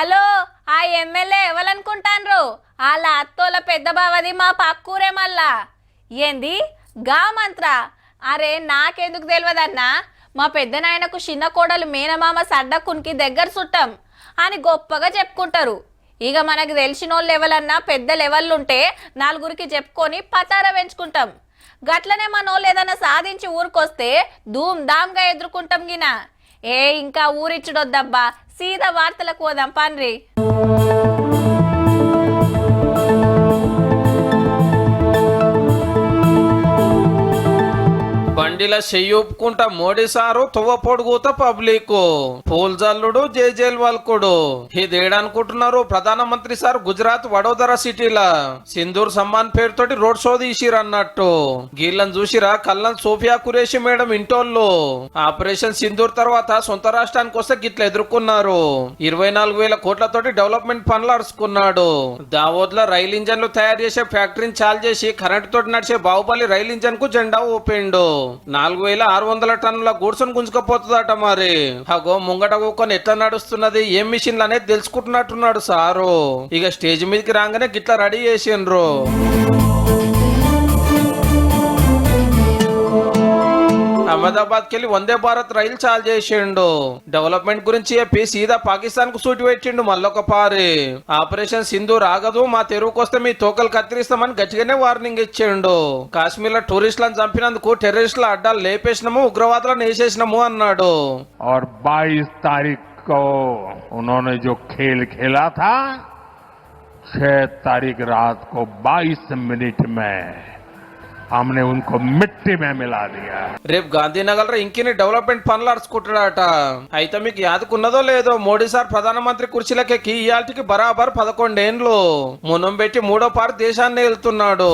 Hello, ఆ MLA ఎవరనుకుంటాన్రు? వాళ్ళ అత్తోల పెద్ద బావది మా పక్కూరే మళ్ళా. ఏంది గా మంత్ర? అరే నాకెందుకు తెలియదన్నా, మా పెద్ద నాయనకు చిన్న కోడలు మేనమామ సడ్డకునికి దగ్గర చుట్టం అని గొప్పగా చెప్పుకుంటారు. ఇక మనకు తెలిసినోళ్ళు ఎవరన్నా పెద్ద లెవెల్లుంటే నలుగురికి చెప్పుకొని పతార పెంచుకుంటాం. గట్లనే మనోళ్ళు ఏదన్నా సాధించి ఊరికొస్తే ధూమ్ ధామ్గా ఎదుర్కొంటాం గిన. ఇంకా ఊరిచ్చుడొద్దబ్బా, సీదా వార్తలకు పోదాం పన్రి. బండిల చెయ్యూపుకుంటా మోడీ సారు తువ్వ పొడుగుత పబ్లిక్ పూల్ జల్లుడు జైజైల్ వల్కుడు. ఇదేడనుకుంటున్నారు? ప్రధానమంత్రి సార్ గుజరాత్ వడోదర సిటీలా సింధూర్ సమ్మాన్ పేరుతోటి రోడ్ షో తీసిరన్నట్టు. గీళ్ళని చూసిరా కల్లం సోఫియా కురేషి మేడం ఇంటోళ్ళు. ఆపరేషన్ సింధూర్ తర్వాత సొంత రాష్ట్రానికి వస్తే గిట్ల ఎదుర్కొన్నారు. 24,000 కోట్లతోటి డెవలప్మెంట్ పనులు అరుచుకున్నాడు. దావోద్ లో రైలు ఇంజన్లు తయారు చేసే ఫ్యాక్టరీని చాలు చేసి కరెంట్ తోటి నడిచే బాహుబలి రైలు ఇంజన్ కు జెండా ఊపిండు. 4,600 టన్నుల గూడ్స్ గుంజుకపోతుందట. మరి అగో ముంగట కూకొని ఎట్లా నడుస్తున్నది, ఏం మిషన్లు అనేది తెలుసుకుంటున్నట్టున్నాడు సారు. ఇక స్టేజ్ మీదకి రాగానే గిట్లా రెడీ చేసిండ్రు. అహ్మదాబాద్ కెళ్ళి వందే భారత్ రైలు చాలు చేసిండు. డెవలప్మెంట్ గురించి చెప్పి సీదా పాకిస్తాన్ కు సూటి పెట్టిండు మళ్ళొక పారి. ఆపరేషన్ సింధూర్ ఆగదు, మా తెరువుకు వస్తే మీ తోకలు కత్తిరిస్తామని గట్టిగానే వార్నింగ్ ఇచ్చిండు. కాశ్మీర్ లో టూరిస్టులను చంపినందుకు టెర్రరిస్టుల అడ్డాలు లేపేసినాము, ఉగ్రవాదులను వేసేసినాము అన్నాడు. 22 तारीख को उन्होंने जो खेल खेला था, 6 तारीख रात को 22 मिनट में हमने उनको मिट्टी में मिला दिया. రేపు గాంధీనగర్ లో ఇంకిని డెవలప్మెంట్ పనులు అరుచుకుంటాడట. అయితే మీకు యాదకున్నదో లేదో, మోడీ సార్ ప్రధానమంత్రి కుర్చీలకెక్కి ఇయాల్టికి బరాబర్ 11 ఏండ్లు మునం పెట్టి 3వ పారు దేశాన్ని వెళ్తున్నాడు.